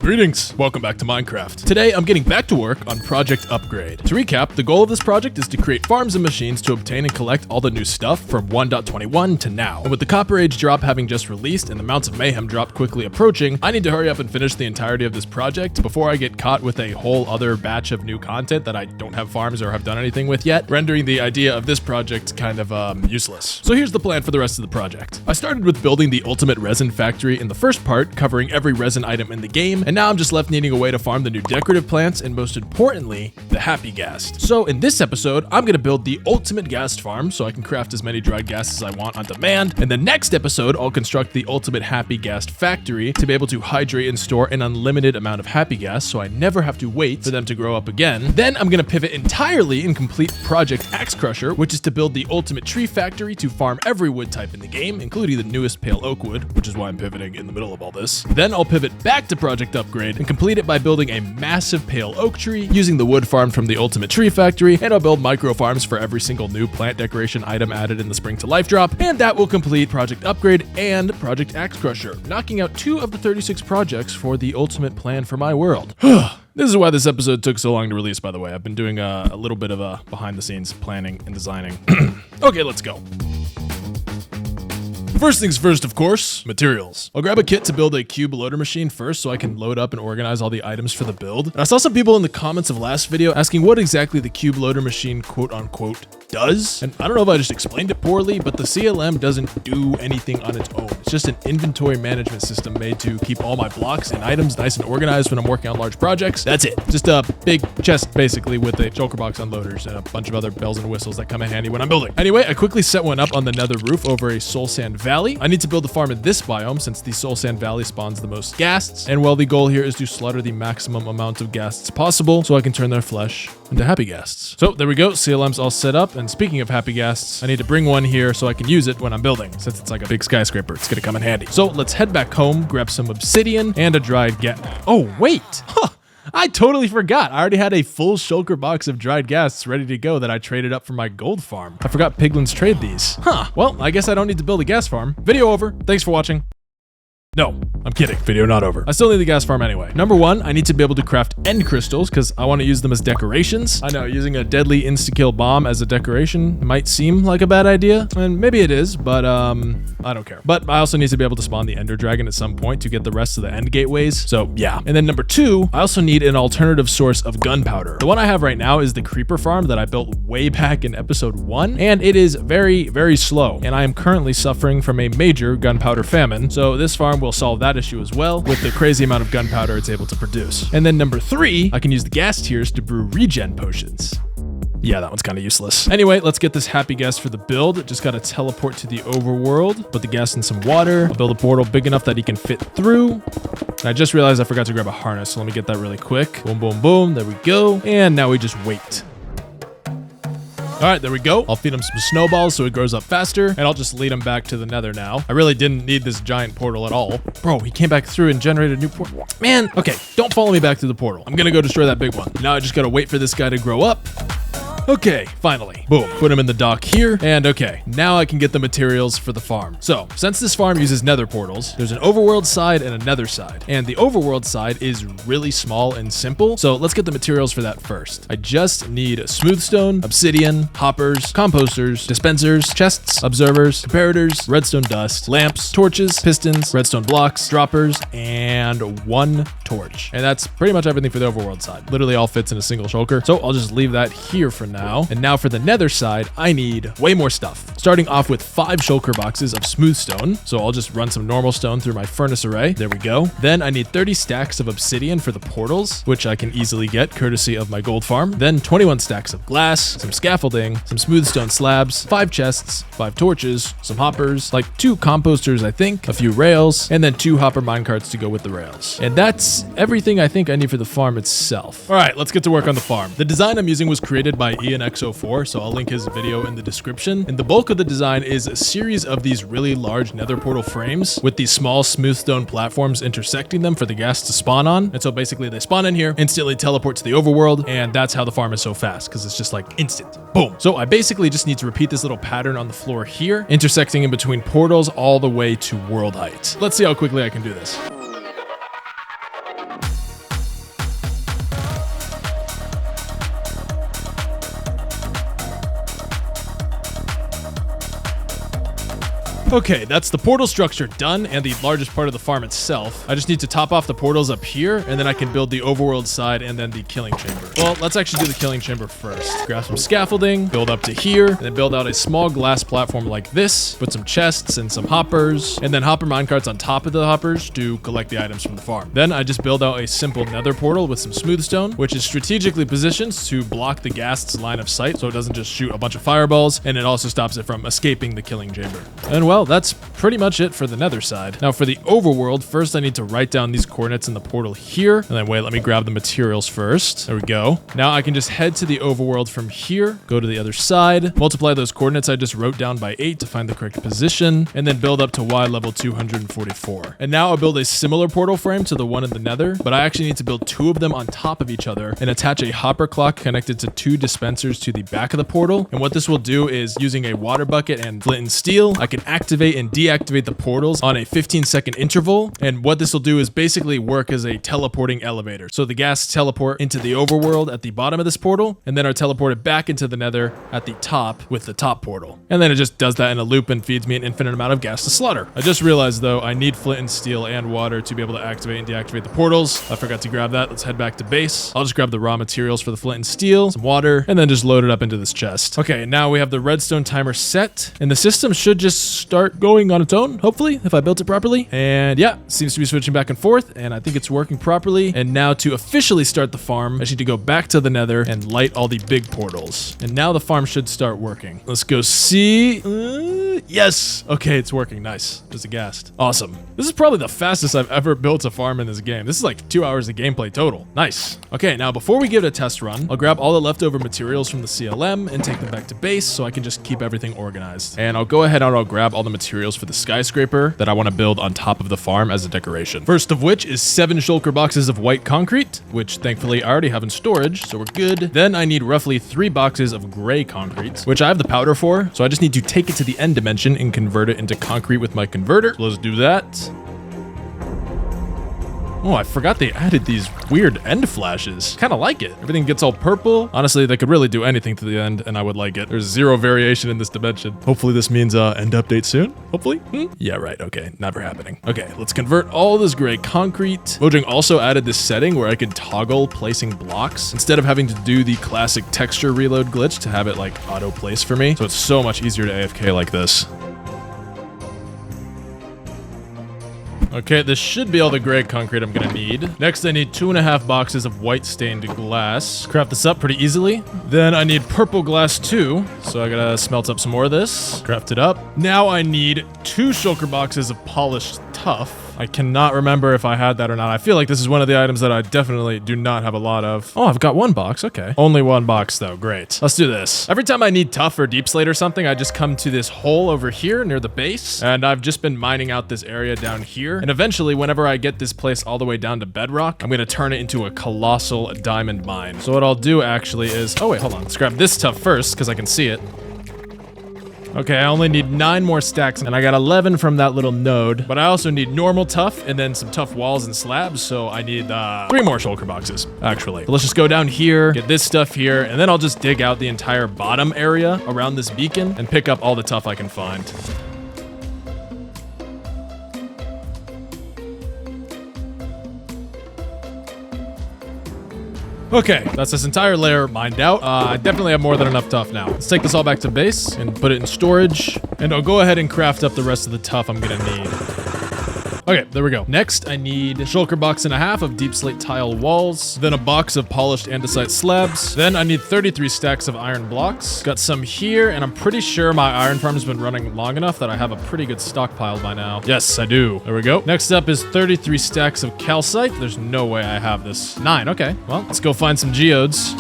Greetings! Welcome back to Minecraft. Today, I'm getting back to work on Project Upgrade. To recap, the goal of this project is to create farms and machines to obtain and collect all the new stuff from 1.21 to now. And with the Copper Age drop having just released and the Mounts of Mayhem drop quickly approaching, I need to hurry up and finish the entirety of this project before I get caught with a whole other batch of new content that I don't have farms or have done anything with yet, rendering the idea of this project kind of useless. So here's the plan for the rest of the project. I started with building the ultimate resin factory in the first part, covering every resin item in the game, and now I'm just left needing a way to farm the new decorative plants and most importantly, the happy ghast. So in this episode, I'm gonna build the ultimate ghast farm so I can craft as many dried ghasts as I want on demand. In the next episode, I'll construct the ultimate happy ghast factory to be able to hydrate and store an unlimited amount of happy ghasts so I never have to wait for them to grow up again. Then I'm gonna pivot entirely and complete Project Axe Crusher, which is to build the ultimate tree factory to farm every wood type in the game, including the newest pale oak wood, which is why I'm pivoting in the middle of all this. Then I'll pivot back to Project Upgrade and complete it by building a massive pale oak tree using the wood farmed from the ultimate tree factory, and I'll build micro farms for every single new plant decoration item added in the Spring to Life drop, and that will complete Project Upgrade and Project Axe Crusher, knocking out 2 of the 36 projects for the ultimate plan for my world. This is why this episode took so long to release, by the way. I've been doing a little bit of a behind the scenes planning and designing. Okay, let's go. First things first, of course, materials. I'll grab a kit to build a cube loader machine first so I can load up and organize all the items for the build. And I saw some people in the comments of last video asking what exactly the cube loader machine quote unquote does. And I don't know if I just explained it poorly, but the CLM doesn't do anything on its own. It's just an inventory management system made to keep all my blocks and items nice and organized when I'm working on large projects. That's it. Just a big chest basically with a shulker box unloaders and a bunch of other bells and whistles that come in handy when I'm building. Anyway, I quickly set one up on the nether roof over a soul sand valley. I need to build a farm in this biome since the soul sand valley spawns the most ghasts. And well, the goal here is to slaughter the maximum amount of ghasts possible so I can turn their flesh into happy ghasts. So there we go, CLM's all set up. And speaking of happy ghasts, I need to bring one here so I can use it when I'm building. Since it's like a big skyscraper, it's gonna come in handy. So let's head back home, grab some obsidian and a dried ghast. Oh wait, I totally forgot. I already had a full shulker box of dried ghasts ready to go that I traded up for my gold farm. I forgot piglins trade these. Well, I guess I don't need to build a ghast farm. Video over. Thanks for watching. No, I'm kidding. Video not over. I still need the ghast farm anyway. Number 1, I need to be able to craft end crystals because I want to use them as decorations. I know using a deadly insta-kill bomb as a decoration might seem like a bad idea, and maybe it is, but I don't care. But I also need to be able to spawn the ender dragon at some point to get the rest of the end gateways. So yeah. And then number 2, I also need an alternative source of gunpowder. The one I have right now is the creeper farm that I built way back in episode 1, and it is very, very slow. And I am currently suffering from a major gunpowder famine. So this farm will solve that issue as well with the crazy amount of gunpowder it's able to produce. And then number 3, I can use the ghast tears to brew regen potions. Yeah, that one's kind of useless. Anyway, let's get this happy ghast for the build. Just gotta teleport to the overworld, put the ghast in some water. I'll build a portal big enough that he can fit through. And I just realized I forgot to grab a harness, so let me get that really quick. Boom, boom, boom, there we go. And now we just wait. All right, there we go. I'll feed him some snowballs so he grows up faster, and I'll just lead him back to the nether now. I really didn't need this giant portal at all. Bro, he came back through and generated a new portal. Man, okay, don't follow me back to the portal. I'm gonna go destroy that big one. Now I just gotta wait for this guy to grow up. Okay, finally. Boom, put him in the dock here. And okay, now I can get the materials for the farm. So, since this farm uses nether portals, there's an overworld side and a nether side. And the overworld side is really small and simple. So let's get the materials for that first. I just need smoothstone, obsidian, hoppers, composters, dispensers, chests, observers, comparators, redstone dust, lamps, torches, pistons, redstone blocks, droppers, and 1 torch. And that's pretty much everything for the overworld side. Literally all fits in a single shulker. So I'll just leave that here for now. And now for the nether side, I need way more stuff. Starting off with 5 shulker boxes of smooth stone. So I'll just run some normal stone through my furnace array. There we go. Then I need 30 stacks of obsidian for the portals, which I can easily get courtesy of my gold farm. Then 21 stacks of glass, some scaffolding, some smooth stone slabs, 5 chests, 5 torches, some hoppers, like 2 composters I think, a few rails, and then 2 hopper minecarts to go with the rails. And that's everything I think I need for the farm itself. All right, let's get to work on the farm. The design I'm using was created by IanX04, so I'll link his video in the description. And the bulk of the design is a series of these really large nether portal frames with these small smooth stone platforms intersecting them for the ghasts to spawn on. And so basically they spawn in here, instantly teleport to the overworld, and that's how the farm is so fast, because it's just like instant. Boom. So I basically just need to repeat this little pattern on the floor here, intersecting in between portals all the way to world height. Let's see how quickly I can do this. Okay, that's the portal structure done and the largest part of the farm itself. I just need to top off the portals up here, and then I can build the overworld side and then the killing chamber. Well, let's actually do the killing chamber first. Grab some scaffolding, build up to here, and then build out a small glass platform like this, put some chests and some hoppers, and then hopper minecarts on top of the hoppers to collect the items from the farm. Then I just build out a simple nether portal with some smooth stone, which is strategically positioned to block the Ghast's line of sight so it doesn't just shoot a bunch of fireballs, and it also stops it from escaping the killing chamber. And well, that's pretty much it for the nether side. Now for the overworld, first I need to write down these coordinates in the portal here, and then wait, let me grab the materials first. There we go. Now I can just head to the overworld from here, go to the other side, multiply those coordinates I just wrote down by 8 to find the correct position, and then build up to Y level 244. And now I'll build a similar portal frame to the one in the nether, but I actually need to build 2 of them on top of each other and attach a hopper clock connected to 2 dispensers to the back of the portal. And what this will do is, using a water bucket and flint and steel, I can activate and deactivate the portals on a 15-second interval. And what this will do is basically work as a teleporting elevator. So the Ghast teleport into the overworld at the bottom of this portal, and then are teleported back into the nether at the top with the top portal. And then it just does that in a loop and feeds me an infinite amount of gas to slaughter. I just realized though, I need flint and steel and water to be able to activate and deactivate the portals. I forgot to grab that. Let's head back to base. I'll just grab the raw materials for the flint and steel, some water, and then just load it up into this chest. Okay, now we have the redstone timer set, and the system should just start going on its own, hopefully, if I built it properly. And yeah, seems to be switching back and forth, and I think it's working properly. And now to officially start the farm, I just need to go back to the nether and light all the big portals. And now the farm should start working. Let's go see. Yes. Okay, it's working. Nice. There's a Ghast. Awesome. This is probably the fastest I've ever built a farm in this game. This is like 2 hours of gameplay total. Nice. Okay, now before we give it a test run, I'll grab all the leftover materials from the CLM and take them back to base so I can just keep everything organized. And I'll go ahead and I'll grab all the materials for the skyscraper that I want to build on top of the farm as a decoration. First of which is 7 shulker boxes of white concrete, which thankfully I already have in storage, so we're good. Then I need roughly 3 boxes of gray concrete, which I have the powder for, so I just need to take it to the end dimension and convert it into concrete with my converter. So let's do that. Oh, I forgot they added these weird end flashes. Kind of like it. Everything gets all purple. Honestly, they could really do anything to the end, and I would like it. There's 0 variation in this dimension. Hopefully this means end update soon. Hopefully. Yeah, right. Okay, never happening. Okay, let's convert all this gray concrete. Mojang also added this setting where I could toggle placing blocks instead of having to do the classic texture reload glitch to have it like auto place for me. So it's so much easier to AFK like this. Okay, this should be all the gray concrete I'm gonna need. Next, I need 2.5 boxes of white stained glass. Craft this up pretty easily. Then I need purple glass too, so I gotta smelt up some more of this. Craft it up. Now I need 2 shulker boxes of polished tuff. I cannot remember if I had that or not. I feel like this is one of the items that I definitely do not have a lot of. Oh, I've got 1 box. Okay. Only 1 box though. Great. Let's do this. Every time I need tuff or deep slate or something, I just come to this hole over here near the base, and I've just been mining out this area down here. And eventually, whenever I get this place all the way down to bedrock, I'm gonna turn it into a colossal diamond mine. So what I'll do actually is, oh wait, hold on. Let's grab this tuff first because I can see it. Okay, I only need 9 more stacks, and I got 11 from that little node, but I also need normal tuff and then some tough walls and slabs, so I need 3 more shulker boxes, actually. But let's just go down here, get this stuff here, and then I'll just dig out the entire bottom area around this beacon and pick up all the tuff I can find. Okay, that's this entire layer mined out. I definitely have more than enough tuff now. Let's take this all back to base and put it in storage. And I'll go ahead and craft up the rest of the tuff I'm gonna need. Okay, there we go. Next, I need shulker box and a half of deep slate tile walls, then a box of polished andesite slabs. Then I need 33 stacks of iron blocks. Got some here, and I'm pretty sure my iron farm has been running long enough that I have a pretty good stockpile by now. Yes, I do. There we go. Next up is 33 stacks of calcite. There's no way I have this. 9, okay. Well, let's go find some geodes.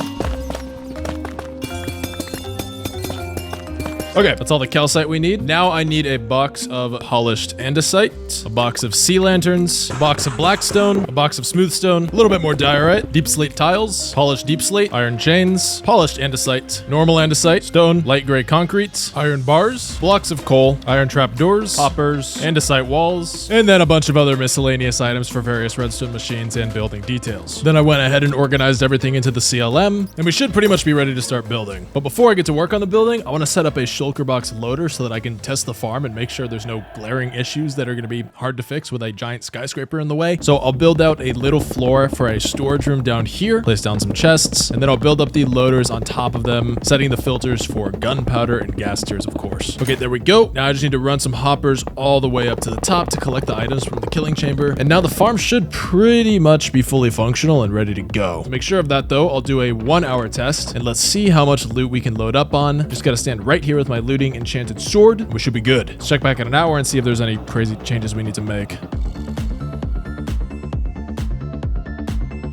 Okay, that's all the calcite we need. Now I need a box of polished andesite, a box of sea lanterns, a box of blackstone, a box of smoothstone, a little bit more diorite, deep slate tiles, polished deep slate, iron chains, polished andesite, normal andesite, stone, light gray concrete, iron bars, blocks of coal, iron trap doors, hoppers, andesite walls, and then a bunch of other miscellaneous items for various redstone machines and building details. Then I went ahead and organized everything into the CLM, and we should pretty much be ready to start building. But before I get to work on the building, I want to set up a shulker box loader so that I can test the farm and make sure there's no glaring issues that are going to be hard to fix with a giant skyscraper in the way. So I'll build out a little floor for a storage room down here, place down some chests, and then I'll build up the loaders on top of them, setting the filters for gunpowder and gas tiers, of course. Okay, there we go. Now I just need to run some hoppers all the way up to the top to collect the items from the killing chamber. And now the farm should pretty much be fully functional and ready to go. To make sure of that though, I'll do a 1 hour test and let's see how much loot we can load up on. Just gotta stand right here with my looting enchanted sword. We should be good. Let's check back in an hour and see if there's any crazy changes we need to make.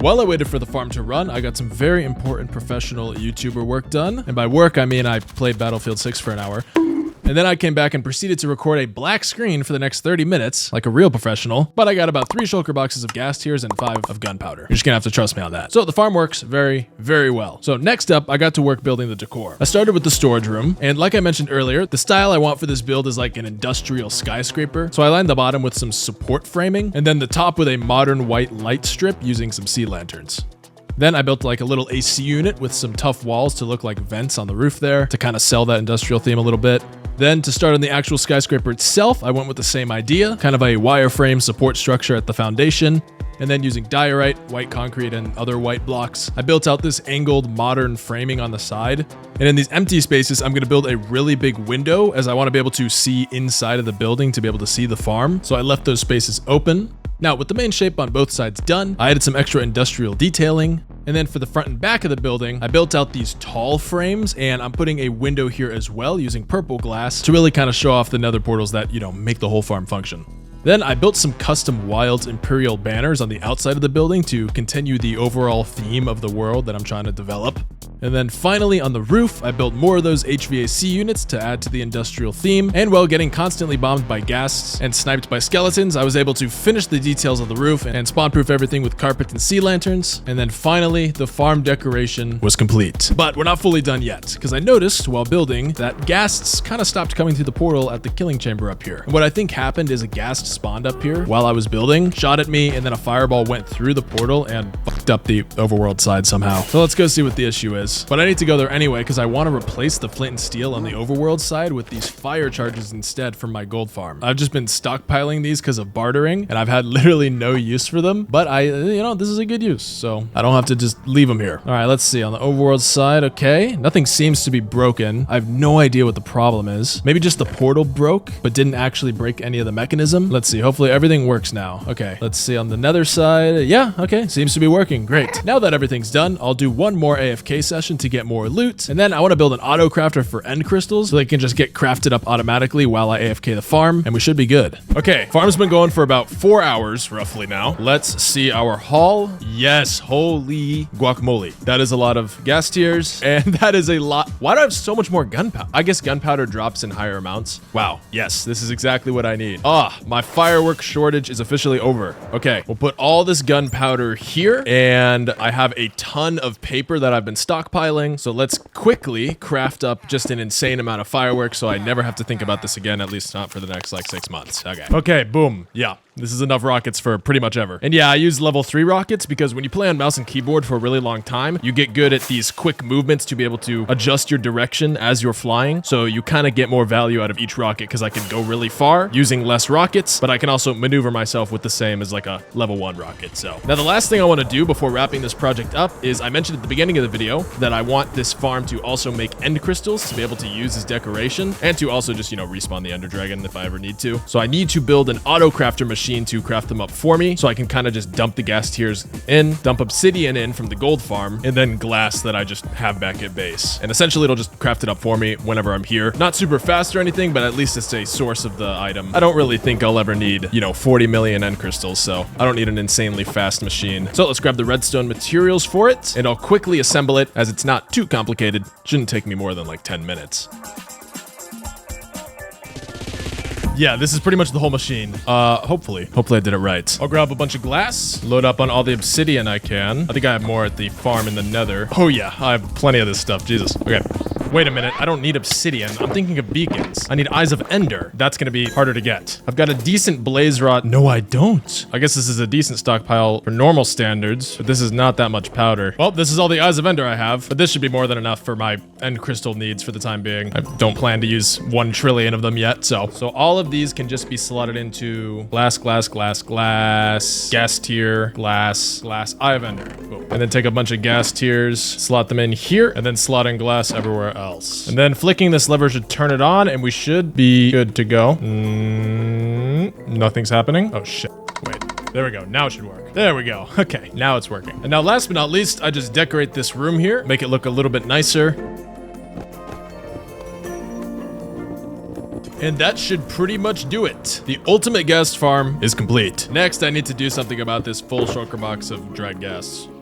While I waited for the farm to run, I got some very important professional YouTuber work done. And by work, I mean I played Battlefield 6 for an hour. And then I came back and proceeded to record a black screen for the next 30 minutes, like a real professional, but I got about 3 shulker boxes of gas tiers and 5 of gunpowder. You're just gonna have to trust me on that. So the farm works very, very well. So next up, I got to work building the decor. I started with the storage room, and like I mentioned earlier, the style I want for this build is like an industrial skyscraper. So I lined the bottom with some support framing, and then the top with a modern white light strip using some sea lanterns. Then I built like a little AC unit with some tough walls to look like vents on the roof there to kind of sell that industrial theme a little bit. Then to start on the actual skyscraper itself, I went with the same idea, kind of a wireframe support structure at the foundation. And then using diorite, white concrete, and other white blocks, I built out this angled modern framing on the side. And in these empty spaces, I'm gonna build a really big window as I wanna be able to see inside of the building to be able to see the farm. So I left those spaces open. Now, with the main shape on both sides done, I added some extra industrial detailing. And then for the front and back of the building, I built out these tall frames, and I'm putting a window here as well using purple glass to really kind of show off the nether portals that, make the whole farm function. Then I built some custom Wilds Imperial banners on the outside of the building to continue the overall theme of the world that I'm trying to develop. And then finally on the roof, I built more of those HVAC units to add to the industrial theme. And while getting constantly bombed by ghasts and sniped by skeletons, I was able to finish the details of the roof and spawn-proof everything with carpet and sea lanterns. And then finally, the farm decoration was complete. But we're not fully done yet, because I noticed while building that ghasts kind of stopped coming through the portal at the killing chamber up here. And what I think happened is a ghast spawned up here while I was building, shot at me, and then a fireball went through the portal and fucked up the overworld side somehow. So let's go see what the issue is. But I need to go there anyway because I want to replace the flint and steel on the overworld side with these fire charges instead from my gold farm. I've just been stockpiling these because of bartering, and I've had literally no use for them, but this is a good use, so I don't have to just leave them here. All right, let's see. On the overworld side, okay, nothing seems to be broken. I have no idea what the problem is. Maybe just the portal broke, but didn't actually break any of the mechanism. Let's see. Hopefully everything works now. Okay, let's see on the nether side. Yeah, okay, seems to be working. Great. Now that everything's done, I'll do one more AFK session to get more loot, and then I want to build an auto crafter for end crystals so they can just get crafted up automatically while I AFK the farm, and we should be good. Okay, farm's been going for about 4 hours roughly now. Let's see our haul. Yes, holy guacamole. That is a lot of gas tiers, and that is a lot. Why do I have so much more gunpowder? I guess gunpowder drops in higher amounts. Wow, yes, this is exactly what I need. My firework shortage is officially over. Okay, we'll put all this gunpowder here, and I have a ton of paper that I've been stockpiling, so let's quickly craft up just an insane amount of fireworks so I never have to think about this again, at least not for the next like 6 months. Okay, boom. Yeah, this is enough rockets for pretty much ever. And yeah, I use level 3 rockets because when you play on mouse and keyboard for a really long time, you get good at these quick movements to be able to adjust your direction as you're flying. So you kind of get more value out of each rocket because I can go really far using less rockets, but I can also maneuver myself with the same as like a level 1 rocket. So now the last thing I want to do before wrapping this project up is I mentioned at the beginning of the video that I want this farm to also make end crystals to be able to use as decoration and to also just, respawn the Ender Dragon if I ever need to. So I need to build an auto crafter machine to craft them up for me so I can kind of just dump the gas tiers in, dump obsidian in from the gold farm, and then glass that I just have back at base. And essentially it'll just craft it up for me whenever I'm here. Not super fast or anything, but at least it's a source of the item. I don't really think I'll ever need, 40 million end crystals, so I don't need an insanely fast machine. So let's grab the redstone materials for it, and I'll quickly assemble it as it's not too complicated. Shouldn't take me more than like 10 minutes. Yeah, this is pretty much the whole machine. Hopefully I did it right. I'll grab a bunch of glass, load up on all the obsidian I can. I think I have more at the farm in the nether. Oh yeah, I have plenty of this stuff, Jesus. Okay. Wait a minute, I don't need obsidian. I'm thinking of beacons. I need Eyes of Ender. That's gonna be harder to get. I've got a decent blaze rod. No, I don't. I guess this is a decent stockpile for normal standards, but this is not that much powder. Well, this is all the Eyes of Ender I have, but this should be more than enough for my end crystal needs for the time being. I don't plan to use 1 trillion of them yet, so all of these can just be slotted into glass, gas tier, glass, Eye of Ender. Boom. And then take a bunch of gas tiers, slot them in here, and then slot in glass everywhere else. And then flicking this lever should turn it on, and we should be good to go. Nothing's happening. Oh, shit. Wait. There we go. Now it should work. There we go. Okay, now it's working. And now last but not least, I just decorate this room here, make it look a little bit nicer. And that should pretty much do it. The ultimate ghast farm is complete. Next, I need to do something about this full shulker box of dried ghasts.